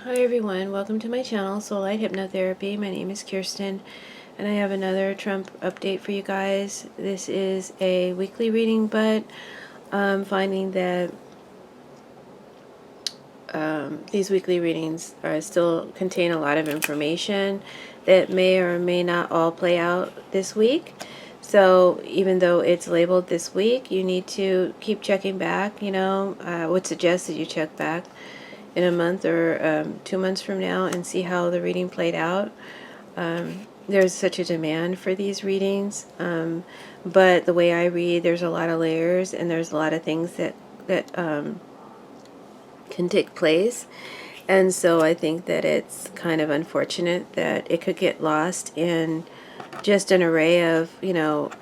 Hi everyone, welcome to my channel, Soulight Hypnotherapy. My name is Kirsten, and I have another Trump update for you guys. This is a weekly reading, but I'm finding that these weekly readings still contain a lot of information that may or may not all play out this week. So even though it's labeled this week, you need to keep checking back. I would suggest that you check back in a month or 2 months from now and see how the reading played out. There's such a demand for these readings, but the way I read, there's a lot of layers and there's a lot of things that can take place. And so I think that it's kind of unfortunate that it could get lost in just an array of,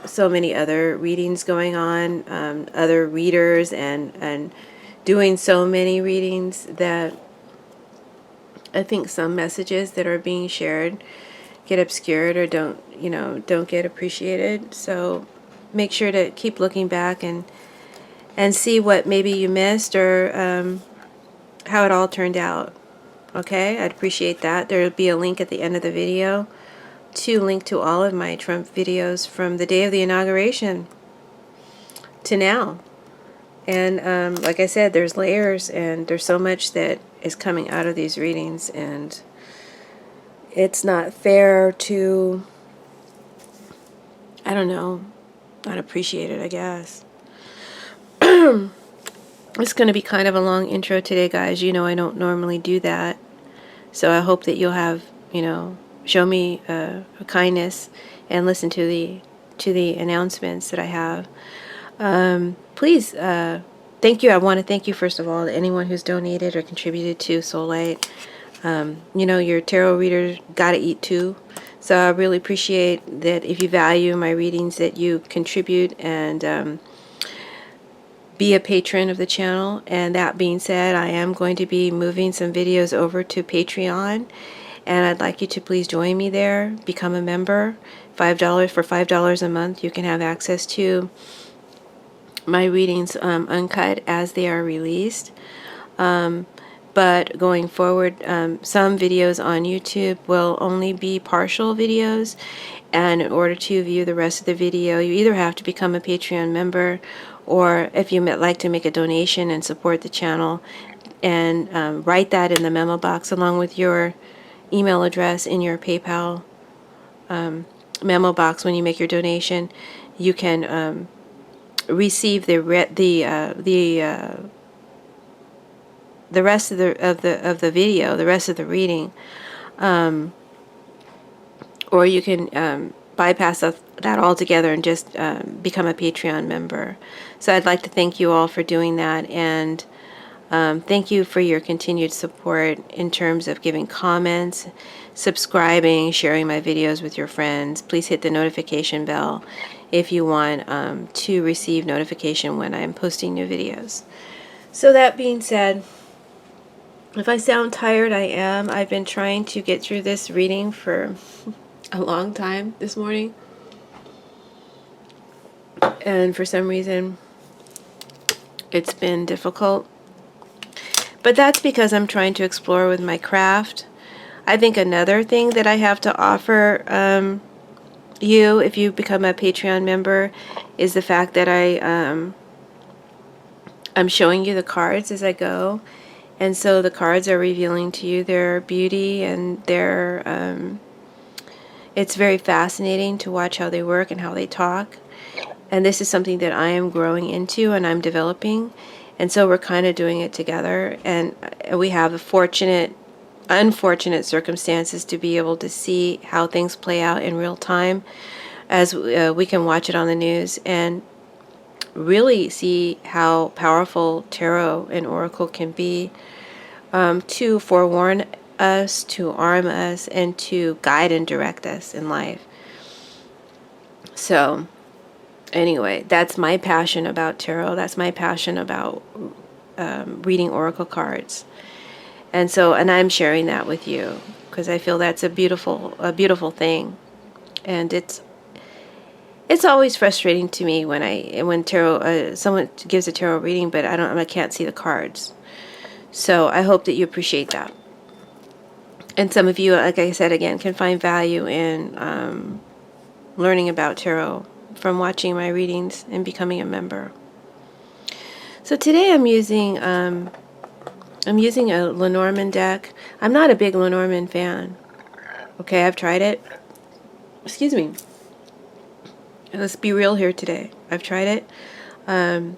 so many other readings going on, other readers and doing so many readings, that I think some messages that are being shared get obscured or don't get appreciated. So make sure to keep looking back and see what maybe you missed, or how it all turned out. Okay, I'd appreciate that. There'll be a link at the end of the video to link to all of my Trump videos from the day of the inauguration to now. And like I said, there's layers and there's so much that is coming out of these readings, and it's not fair to, I don't know, not appreciate it, I guess. It's going to be kind of a long intro today, guys. I don't normally do that. So I hope that you'll have, show me a kindness and listen to the announcements that I have. Please, thank you. I want to thank you, first of all, to anyone who's donated or contributed to Soulight. Your tarot readers gotta eat too. So I really appreciate that if you value my readings, that you contribute and be a patron of the channel. And that being said, I am going to be moving some videos over to Patreon, and I'd like you to please join me there. Become a member. $5 for $5 a month, you can have access to my readings uncut as they are released. But going forward, some videos on YouTube will only be partial videos, and in order to view the rest of the video, you either have to become a Patreon member, or if you like to make a donation and support the channel, and write that in the memo box along with your email address in your PayPal memo box. When you make your donation, you can receive the rest of the video, the rest of the reading, or you can bypass that altogether and just become a Patreon member. So I'd like to thank you all for doing that, and thank you for your continued support in terms of giving comments, subscribing, sharing my videos with your friends. Please hit the notification bell if you want to receive notification when I'm posting new videos. So that being said, if I sound tired, I am. I've been trying to get through this reading for a long time this morning, and for some reason it's been difficult. But that's because I'm trying to explore with my craft. I think another thing that I have to offer you, if you become a Patreon member, is the fact that I'm showing you the cards as I go. And so the cards are revealing to you their beauty and it's very fascinating to watch how they work and how they talk. And this is something that I am growing into and I'm developing. And so we're kind of doing it together. And we have the unfortunate circumstances to be able to see how things play out in real time, as we can watch it on the news and really see how powerful tarot and oracle can be, to forewarn us, to arm us, and to guide and direct us in life. So anyway, that's my passion about tarot. That's my passion about reading oracle cards. And I'm sharing that with you because I feel that's a beautiful thing. And it's always frustrating to me when tarot someone gives a tarot reading, but I can't see the cards. So I hope that you appreciate that. And some of you, like I said again, can find value in learning about tarot from watching my readings and becoming a member. So today I'm using a Lenormand deck. I'm not a big Lenormand fan. Okay, I've tried it. Excuse me. Let's be real here today. I've tried it. I've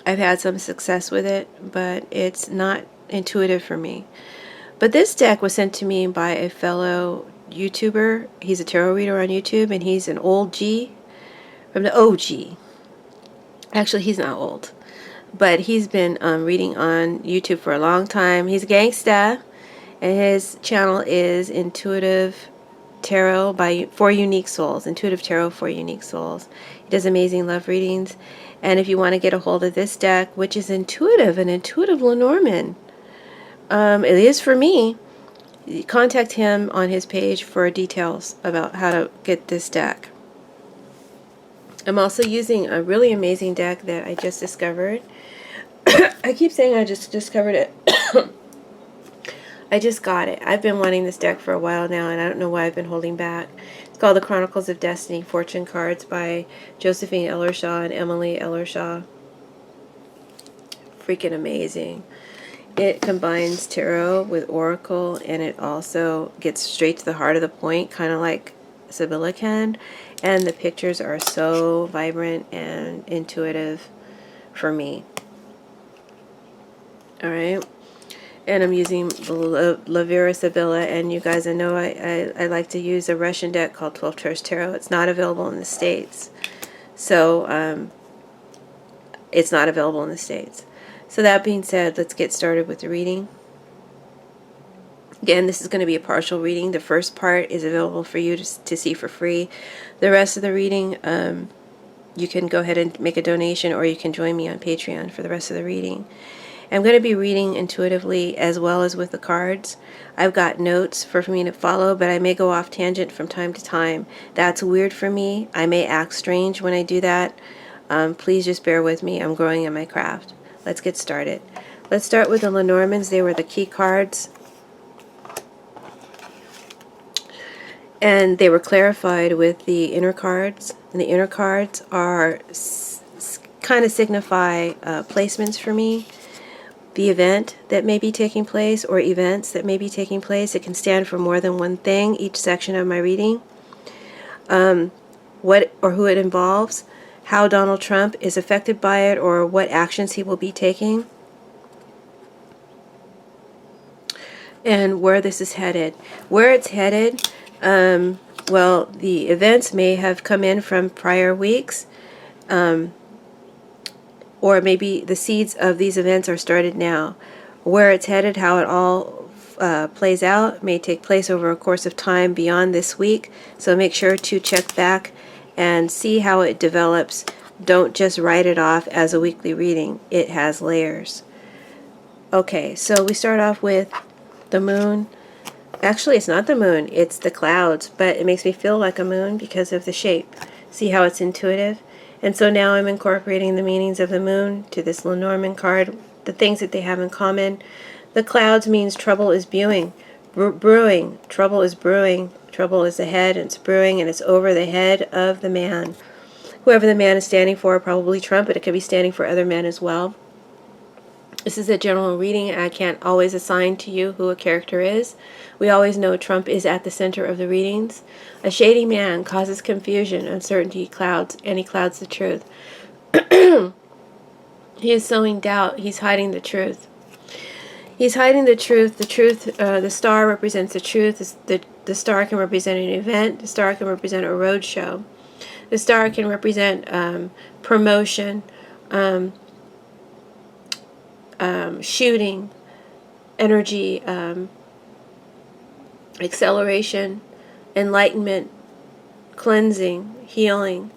had some success with it, but it's not intuitive for me. But this deck was sent to me by a fellow YouTuber. He's a tarot reader on YouTube, and he's an old G from the OG. Actually, he's not old, but he's been reading on YouTube for a long time. He's a gangsta, and his channel is Intuitive Tarot by for Unique Souls. Intuitive Tarot for Unique Souls. He does amazing love readings. And if you want to get a hold of this deck, which is intuitive, an intuitive Lenormand, it is for me. Contact him on his page for details about how to get this deck. I'm also using a really amazing deck that I just discovered. I keep saying I just discovered it. I just got it. I've been wanting this deck for a while now, and I don't know why I've been holding back. It's called The Chronicles of Destiny Fortune Cards by Josephine Ellershaw and Emily Ellershaw. Freaking amazing. It combines tarot with oracle, and it also gets straight to the heart of the point, kind of like Sibilla can. And the pictures are so vibrant and intuitive for me. All right. And I'm using La Vera Sibilla, and you guys, I know I like to use a Russian deck called 12 Tours Tarot. It's not available in the States. So, it's not available in the States. So that being said, let's get started with the reading. Again, this is going to be a partial reading. The first part is available for you to see for free. The rest of the reading, you can go ahead and make a donation, or you can join me on Patreon for the rest of the reading. I'm going to be reading intuitively as well as with the cards. I've got notes for me to follow, but I may go off tangent from time to time. That's weird for me. I may act strange when I do that. Please just bear with me. I'm growing in my craft. Let's get started. Let's start with the Lenormands. They were the key cards. And they were clarified with the inner cards. And the inner cards are kind of signify placements for me. The event that may be taking place, or events that may be taking place. It can stand for more than one thing, each section of my reading. What or who it involves, how Donald Trump is affected by it, or what actions he will be taking, and where this is headed. Where it's headed, well, the events may have come in from prior weeks, or maybe the seeds of these events are started now. Where it's headed, how it all plays out, may take place over a course of time beyond this week. So make sure to check back and see how it develops. Don't just write it off as a weekly reading. It has layers. Okay, so we start off with the moon. Actually, it's not the moon, it's the clouds, but it makes me feel like a moon because of the shape. See how it's intuitive? And so now I'm incorporating the meanings of the moon to this Lenormand card, the things that they have in common. The clouds means trouble is brewing. Trouble is brewing. Trouble is ahead, and it's brewing, and it's over the head of the man. Whoever the man is standing for, probably Trump, but it could be standing for other men as well. This is a general reading. I can't always assign to you who a character is. We always know Trump is at the center of the readings. A shady man causes confusion, uncertainty, clouds, and he clouds the truth. He is sowing doubt. He's hiding the truth. He's hiding the truth. The star represents the truth. The star can represent an event. The star can represent a road show. The star can represent promotion, shooting, energy, acceleration, enlightenment, cleansing, healing.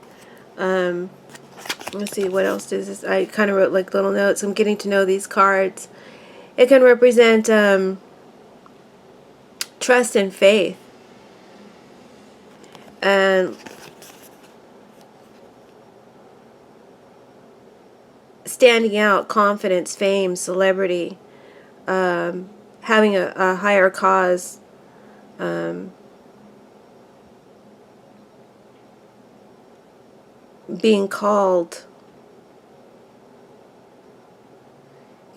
Let's see, what else does this? I kind of wrote like little notes. I'm getting to know these cards. It can represent trust and faith, and standing out, confidence, fame, celebrity, having a higher cause, being called,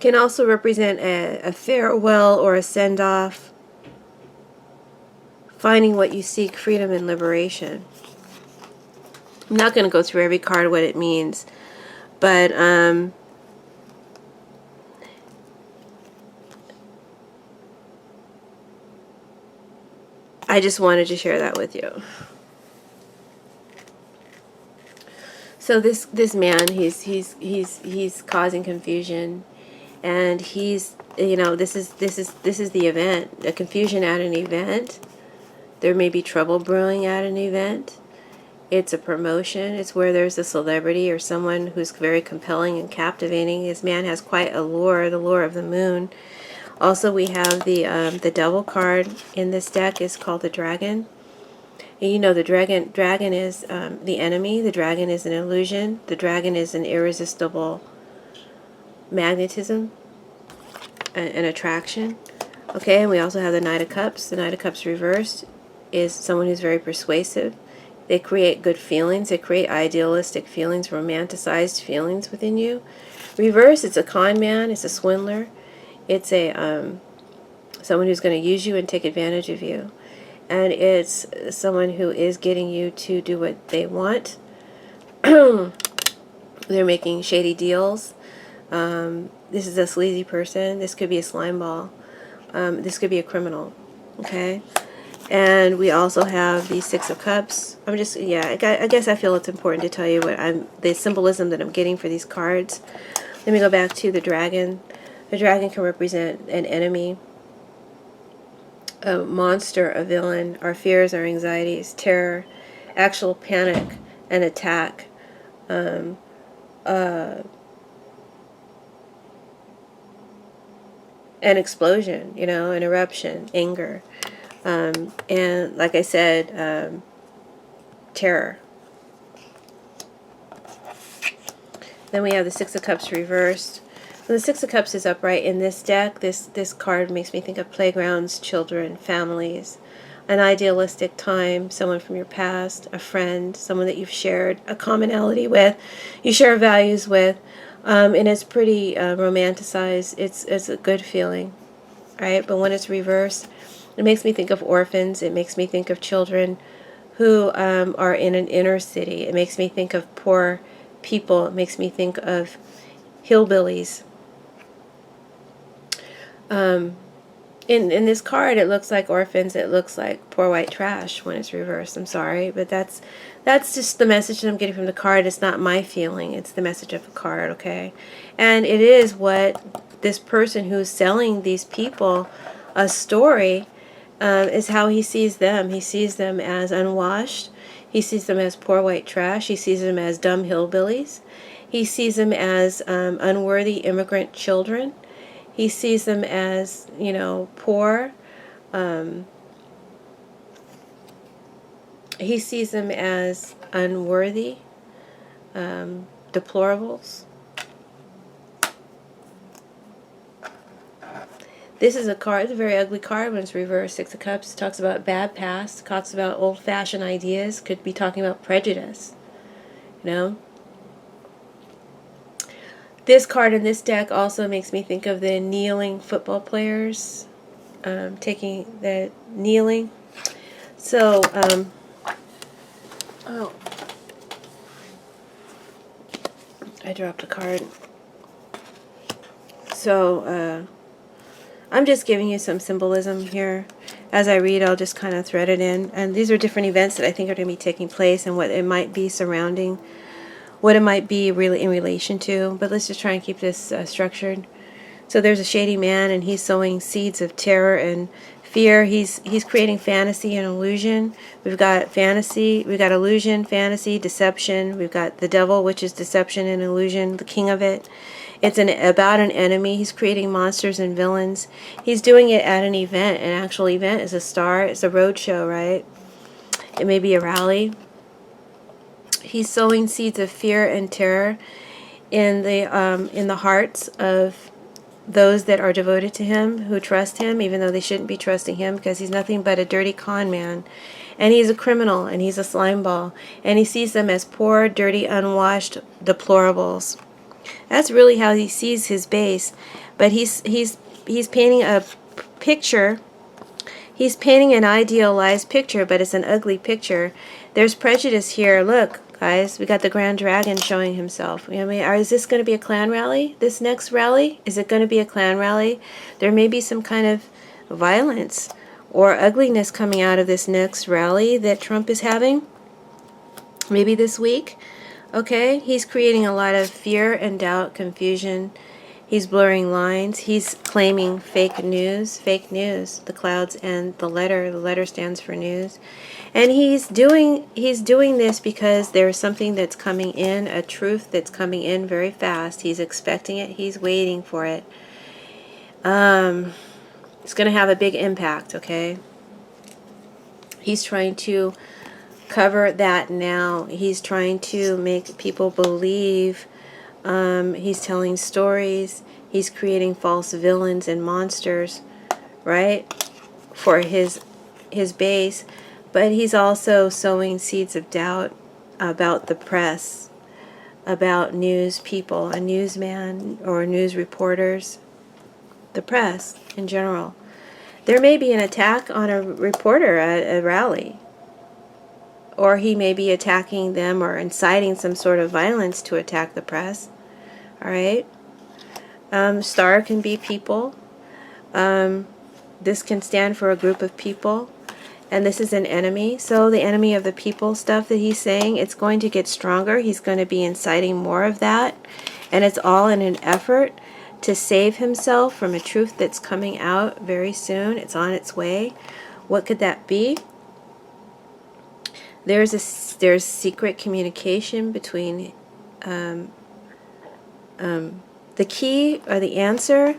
can also represent a farewell or a send-off, finding what you seek, freedom and liberation. I'm not going to go through every card what it means, but I just wanted to share that with you. So this man, he's causing confusion, and he's, you know, this is the event, a confusion at an event. There may be trouble brewing at an event. It's a promotion. It's where there's a celebrity or someone who's very compelling and captivating. This man has quite a lure, the lure of the moon. Also, we have the devil card in this deck is called the dragon. And you know, the dragon is the enemy. The dragon is an illusion. The dragon is an irresistible magnetism, an attraction. Okay, and we also have the Knight of Cups. The Knight of Cups reversed is someone who's very persuasive. They create good feelings. They create idealistic feelings, romanticized feelings within you. Reverse, it's a con man. It's a swindler. It's a someone who's going to use you and take advantage of you. And it's someone who is getting you to do what they want. They're making shady deals. This is a sleazy person. This could be a slime ball. This could be a criminal. Okay? And we also have the Six of Cups. I guess I feel it's important to tell you the symbolism that I'm getting for these cards. Let me go back to the dragon. The dragon can represent an enemy, a monster, a villain, our fears, our anxieties, terror, actual panic, an attack, an explosion, you know, an eruption, anger, and like I said, terror. Then we have the Six of Cups reversed. When the Six of Cups is upright in this deck, this card makes me think of playgrounds, children, families, an idealistic time, someone from your past, a friend, someone that you've shared a commonality with, you share values with, and it's pretty romanticized. It's a good feeling, right? But when it's reversed, it makes me think of orphans. It makes me think of children who are in an inner city. It makes me think of poor people. It makes me think of hillbillies. In this card, it looks like orphans. It looks like poor white trash when it's reversed. I'm sorry, but that's just the message that I'm getting from the card. It's not my feeling. It's the message of the card, okay? And it is what this person who's selling these people a story is how he sees them. He sees them as unwashed. He sees them as poor white trash. He sees them as dumb hillbillies. He sees them as unworthy immigrant children. He sees them as, you know, poor. He sees them as unworthy, deplorables. This is a card, it's a very ugly card when it's reversed. Six of Cups talks about bad past, talks about old-fashioned ideas, could be talking about prejudice, you know. This card in this deck also makes me think of the kneeling football players, taking the kneeling. So, oh, I dropped a card. So, I'm just giving you some symbolism here. As I read, I'll just kind of thread it in. And these are different events that I think are going to be taking place and what it might be surrounding, what it might be really in relation to. But let's just try and keep this structured. So there's a shady man, and he's sowing seeds of terror and fear. He's creating fantasy and illusion. We've got fantasy, we've got illusion, fantasy, deception. We've got the devil, which is deception and illusion, the king of it. It's about an enemy. He's creating monsters and villains. He's doing it at an event. An actual event is a star. It's a road show, right? It may be a rally. He's sowing seeds of fear and terror in the hearts of those that are devoted to him, who trust him, even though they shouldn't be trusting him, because he's nothing but a dirty con man. And he's a criminal, and he's a slimeball. And he sees them as poor, dirty, unwashed deplorables. That's really how he sees his base. But he's painting a picture. He's painting an idealized picture, but it's an ugly picture. There's prejudice here. Look, guys, we got the Grand Dragon showing himself. I mean, is this going to be a clan rally? This next rally? Is it going to be a clan rally? There may be some kind of violence or ugliness coming out of this next rally that Trump is having. Maybe this week. Okay, he's creating a lot of fear and doubt, confusion. He's blurring lines. He's claiming fake news. The clouds and the letter. The letter stands for news. And he's doing this because there's something that's coming in, a truth that's coming in very fast. He's expecting it. He's waiting for it. It's going to have a big impact, okay? He's trying to cover that now. He's trying to make people believe. He's telling stories. He's creating false villains and monsters, right, for his base. But he's also sowing seeds of doubt about the press, about news people, a newsman or news reporters, the press in general. There may be an attack on a reporter at a rally, or he may be attacking them or inciting some sort of violence to attack the press. All right. Star can be people. This can stand for a group of people. And this is an enemy. So the enemy of the people stuff that he's saying, it's going to get stronger. He's going to be inciting more of that. And it's all in an effort to save himself from a truth that's coming out very soon. It's on its way. What could that be? There's secret communication between the key or the answer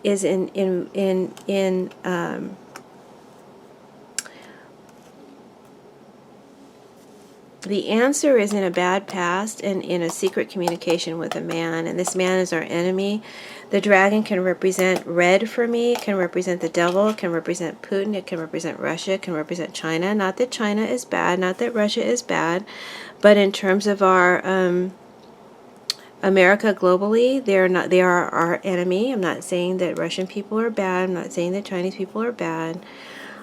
is the answer is in a bad past and in a secret communication with a man, and this man is our enemy. The dragon can represent red for me. It can represent the devil. It can represent Putin. It can represent Russia. It can represent China. Not that China is bad. Not that Russia is bad. But in terms of our America globally, they are our enemy. I'm not saying that Russian people are bad. I'm not saying that Chinese people are bad.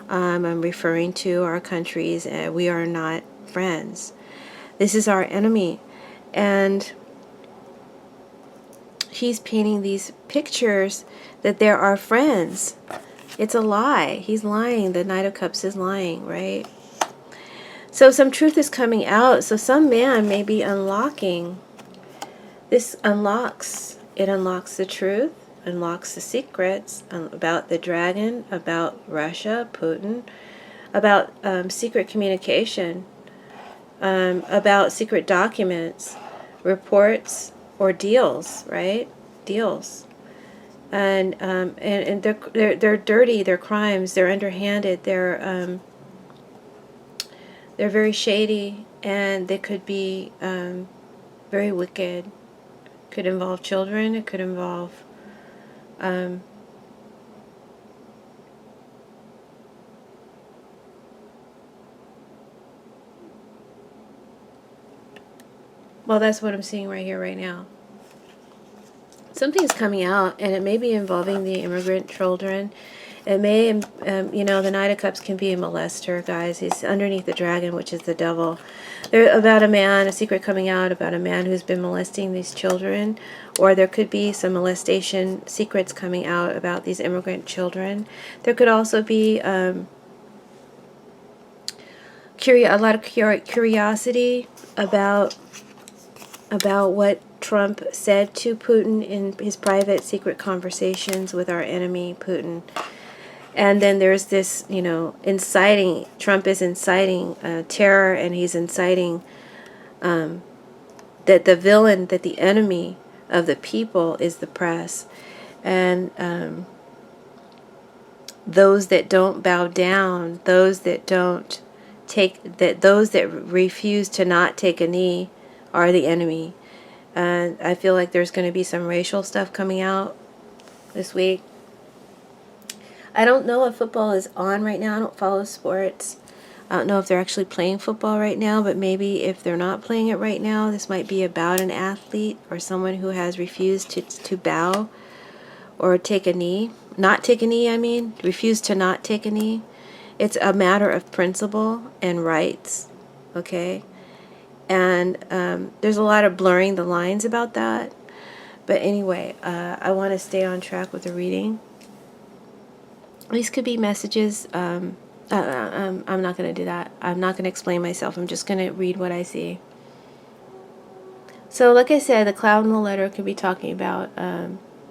I'm referring to our countries. We are not friends. This is our enemy. And he's painting these pictures that there are friends. It's a lie. He's lying. The Knight of Cups is lying, right? So some truth is coming out. So some man may be unlocking. This unlocks. It unlocks the truth, unlocks the secrets about the dragon, about Russia, Putin, about secret communication, about secret documents, reports, or deals, right? Deals. And they're dirty, they're crimes, they're underhanded, they're very shady, and they could be very wicked. Could involve children, it could involve well, that's what I'm seeing right here, right now. Something's coming out, and it may be involving the immigrant children. It may, the Knight of Cups can be a molester, guys. He's underneath the dragon, which is the devil. There about a man, a secret coming out about a man who's been molesting these children, or there could be some molestation secrets coming out about these immigrant children. There could also be a lot of curiosity about what Trump said to Putin in his private secret conversations with our enemy, Putin. And then there's this, inciting, Trump is inciting terror, and he's inciting that the villain, that the enemy of the people is the press. And those that don't bow down, those that don't those that refuse to not take a knee are the enemy. And I feel like there's going to be some racial stuff coming out this week. I don't know if football is on right now. I don't follow sports. I don't know if they're actually playing football right now, but maybe if they're not playing it right now, this might be about an athlete or someone who has refused to bow or take a knee. Not take a knee, I mean. Refuse to not take a knee. It's a matter of principle and rights, okay? And there's a lot of blurring the lines about that. But anyway, I want to stay on track with the reading. These could be messages. I'm not going to do that. I'm not going to explain myself. I'm just going to read what I see. So like I said, the cloud in the letter could be talking about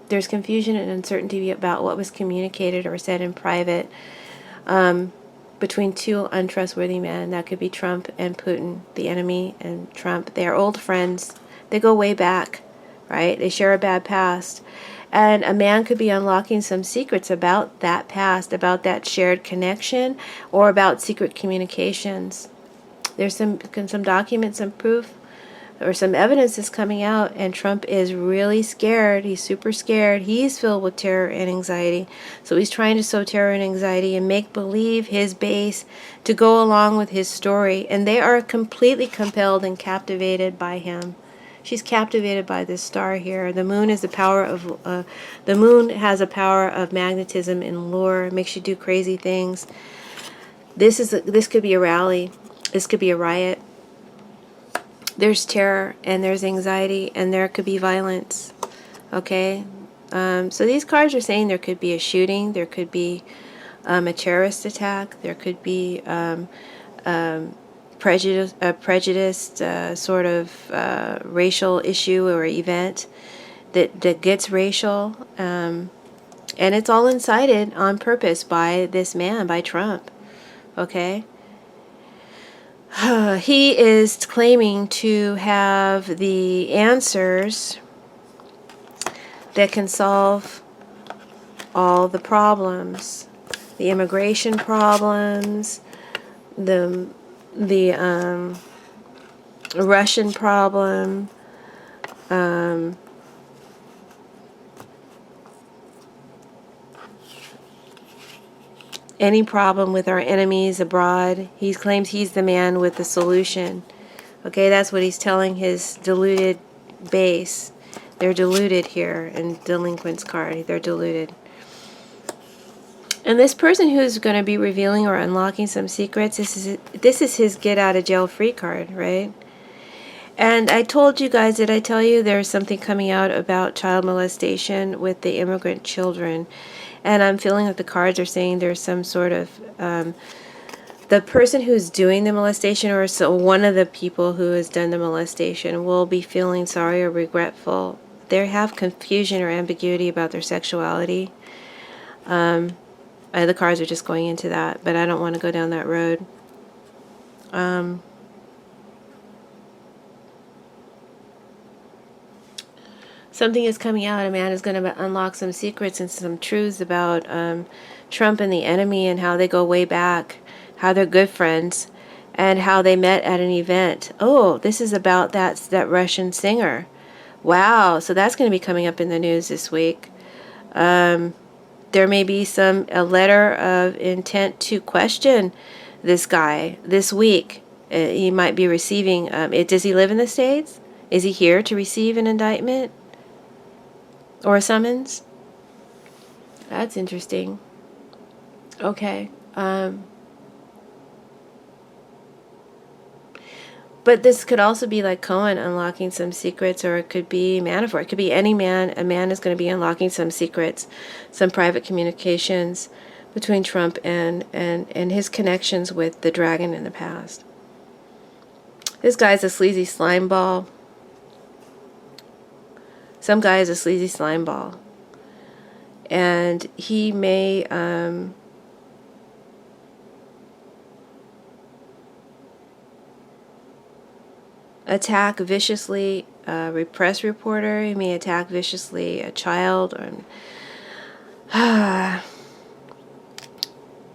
there's confusion and uncertainty about what was communicated or said in private between two untrustworthy men. That could be Trump and Putin, the enemy and Trump. They are old friends. They go way back, right? They share a bad past. And a man could be unlocking some secrets about that past, about that shared connection, or about secret communications. There's some documents, some proof, or some evidence is coming out, and Trump is really scared. He's super scared. He's filled with terror and anxiety. So he's trying to sow terror and anxiety and make believe his base to go along with his story. And they are completely compelled and captivated by him. She's captivated by this star here. The moon is the power of, the moon has a power of magnetism and lure. It makes you do crazy things. This could be a rally. This could be a riot. There's terror and there's anxiety and there could be violence. Okay? So these cards are saying there could be a shooting. There could be a terrorist attack. There could be prejudiced sort of racial issue or event that gets racial. And it's all incited on purpose by this man, by Trump. Okay? He is claiming to have the answers that can solve all the problems. The immigration problems, the Russian problem, any problem with our enemies abroad. He claims he's the man with the solution. Okay, that's what he's telling his deluded base. They're deluded here in Delinquent's card. They're deluded. And this person who's going to be revealing or unlocking some secrets, this is his get out of jail free card, right? And I told you guys, did I tell you there's something coming out about child molestation with the immigrant children? And I'm feeling that the cards are saying there's some sort of the person who's doing the molestation, or so one of the people who has done the molestation, will be feeling sorry or regretful. They have confusion or ambiguity about their sexuality. The cards are just going into that, but I don't want to go down that road. Something is coming out. A man is going to unlock some secrets and some truths about Trump and the enemy and how they go way back, how they're good friends, and how they met at an event. Oh, this is about that Russian singer. Wow, so that's going to be coming up in the news this week. There may be a letter of intent to question this guy this week. He might be receiving does he live in the States? Is he here to receive an indictment or a summons? That's interesting. Okay. But this could also be like Cohen unlocking some secrets, or it could be Manafort. It could be any man. A man is going to be unlocking some secrets, some private communications between Trump and his connections with the dragon in the past. This guy's a sleazy slime ball. Some guy is a sleazy slime ball. And he may attack viciously a press reporter. He may attack viciously a child. Or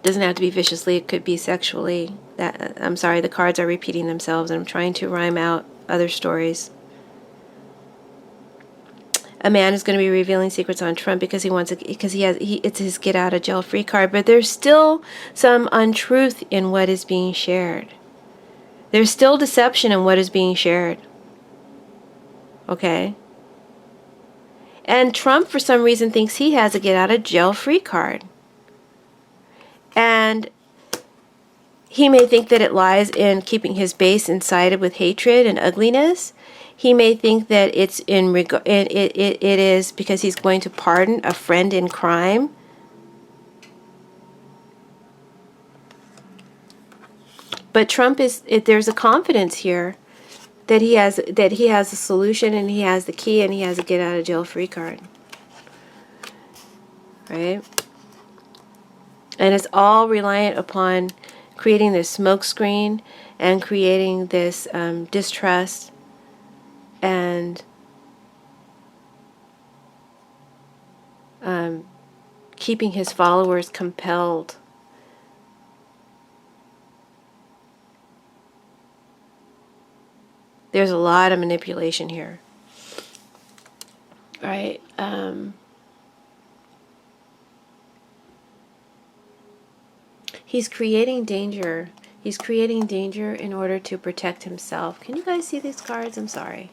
doesn't have to be viciously. It could be sexually. I'm sorry, the cards are repeating themselves, and I'm trying to rhyme out other stories. a man is going to be revealing secrets on Trump because it's his get out of jail free card. But there's still some untruth in what is being shared. There's still deception in what is being shared. Okay? And Trump, for some reason, thinks he has a get out of jail free card. And he may think that it lies in keeping his base incited with hatred and ugliness. He may think that it is because he's going to pardon a friend in crime. But there's a confidence here that he has a solution, and he has the key, and he has a get out of jail free card. Right? And it's all reliant upon creating this smoke screen and creating this distrust and keeping his followers compelled. There's a lot of manipulation here. All right. He's creating danger. He's creating danger in order to protect himself. Can you guys see these cards? I'm sorry.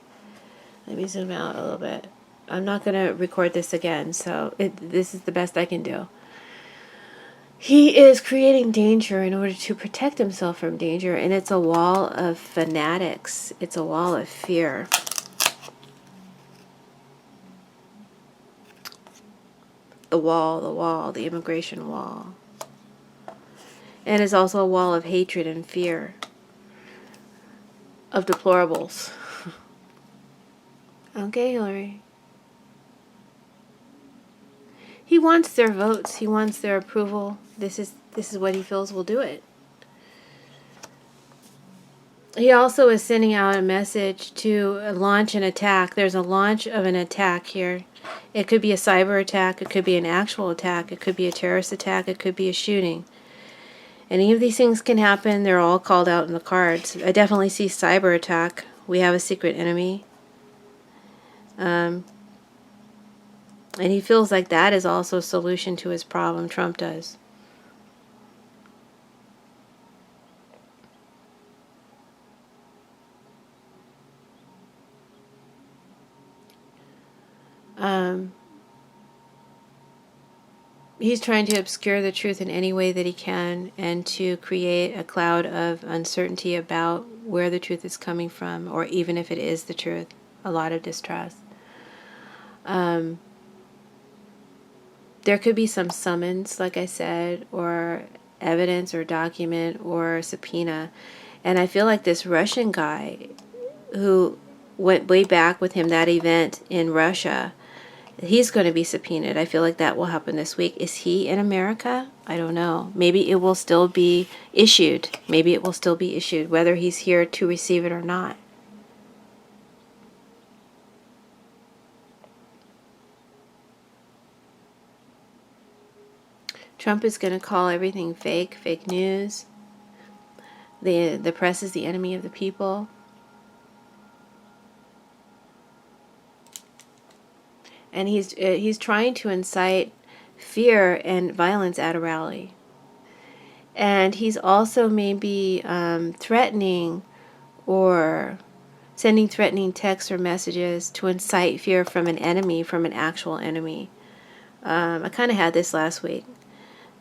Let me zoom out a little bit. I'm not going to record this again, so this is the best I can do. He is creating danger in order to protect himself from danger, and it's a wall of fanatics. It's a wall of fear. The wall, the immigration wall. And it's also a wall of hatred and fear of deplorables. Okay, Hillary. He wants their votes. He wants their approval. This is what he feels will do it. He also is sending out a message to launch an attack. There's a launch of an attack here. It could be a cyber attack. It could be an actual attack. It could be a terrorist attack. It could be a shooting. Any of these things can happen. They're all called out in the cards. I definitely see cyber attack. We have a secret enemy. And he feels like that is also a solution to his problem. Trump does. He's trying to obscure the truth in any way that he can, and to create a cloud of uncertainty about where the truth is coming from, or even if it is the truth. A lot of distrust. There could be some summons, like I said, or evidence or document or subpoena. And I feel like this Russian guy who went way back with him, that event in Russia, he's going to be subpoenaed. I feel like that will happen this week. Is he in America? I don't know. Maybe it will still be issued. Maybe it will still be issued, whether he's here to receive it or not. Trump is going to call everything fake news. The press is the enemy of the people. And he's trying to incite fear and violence at a rally. And he's also maybe threatening or sending threatening texts or messages to incite fear from an enemy, from an actual enemy. I kind of had this last week.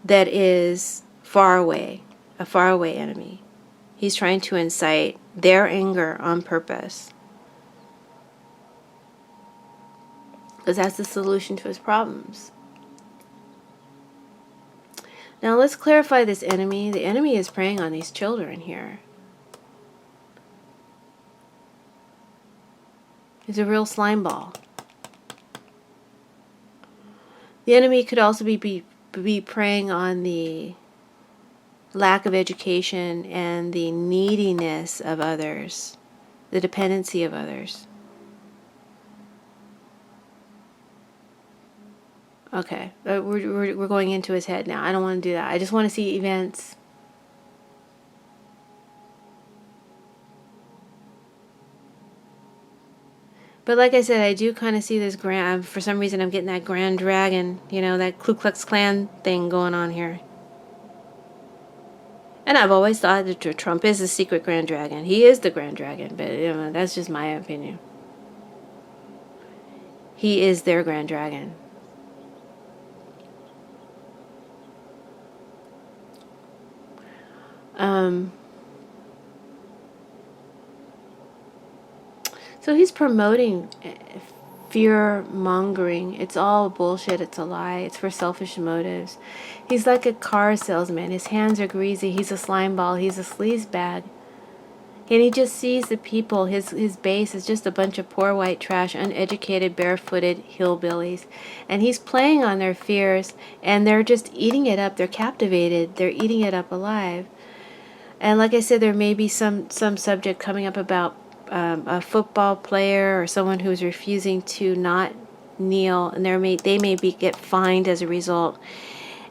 That is far away, a faraway enemy. He's trying to incite their anger on purpose. Because that's the solution to his problems. Now let's clarify this enemy. The enemy is preying on these children here. He's a real slime ball. The enemy could also be preying on the lack of education and the neediness of others, the dependency of others. Okay, we're going into his head now. I don't want to do that. I just want to see events. But like I said, I do kind of see this grand, for some reason I'm getting that Grand Dragon, you know, that Ku Klux Klan thing going on here. And I've always thought that Trump is the secret Grand Dragon. He is the Grand Dragon, but you know, that's just my opinion. He is their Grand Dragon. So he's promoting fear mongering. It's all bullshit. It's a lie. It's for selfish motives. He's like a car salesman. His hands are greasy. He's a slime ball. He's a sleaze bag. And he just sees the people. His base is just a bunch of poor white trash, uneducated, barefooted hillbillies. And he's playing on their fears, and they're just eating it up. They're captivated. They're eating it up alive. And like I said, there may be some subject coming up about a football player or someone who's refusing to not kneel, and they may get fined as a result.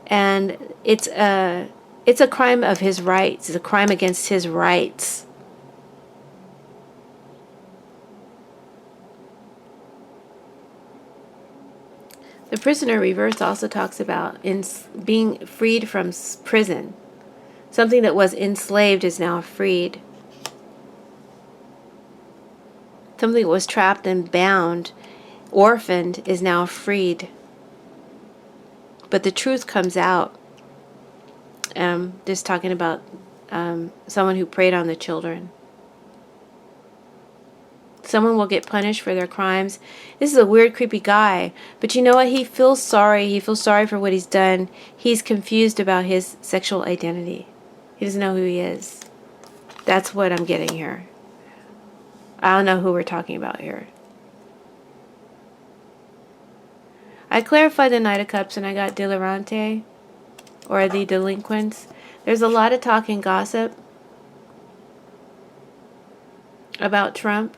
And it's a crime of his rights. It's a crime against his rights. The prisoner reverse also talks about being freed from prison. Something that was enslaved is now freed. Something that was trapped and bound, orphaned, is now freed. But the truth comes out. Just talking about someone who preyed on the children. Someone will get punished for their crimes. This is a weird, creepy guy. But you know what? He feels sorry. He feels sorry for what he's done. He's confused about his sexual identity. He doesn't know who he is. That's what I'm getting here. I don't know who we're talking about here. I clarified the Knight of Cups and I got Dilerante, or the delinquents. There's a lot of talk and gossip about Trump.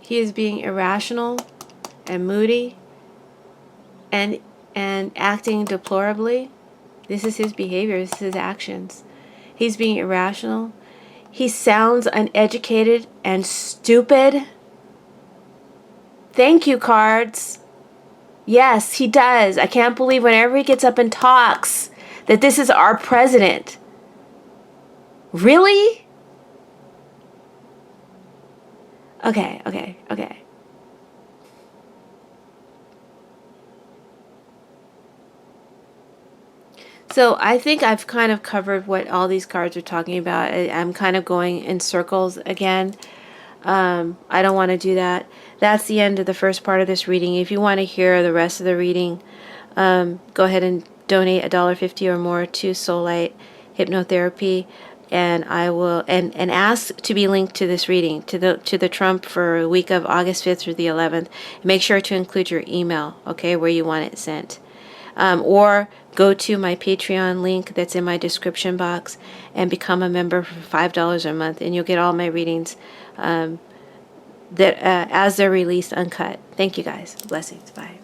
He is being irrational and moody and acting deplorably. This is his behavior. This is his actions. He's being irrational. He sounds uneducated and stupid. Thank you, cards. Yes, he does. I can't believe whenever he gets up and talks that this is our president. Really? Okay. So I think I've kind of covered what all these cards are talking about. I'm kind of going in circles again. I don't want to do that. That's the end of the first part of this reading. If you want to hear the rest of the reading, go ahead and donate $1.50 or more to Soulight Hypnotherapy, and I will and ask to be linked to this reading to the Trump for a week of August 5th through the 11th. Make sure to include your email, okay, where you want it sent. Or go to my Patreon link that's in my description box and become a member for $5 a month, and you'll get all my readings as they're released uncut. Thank you guys. Blessings. Bye.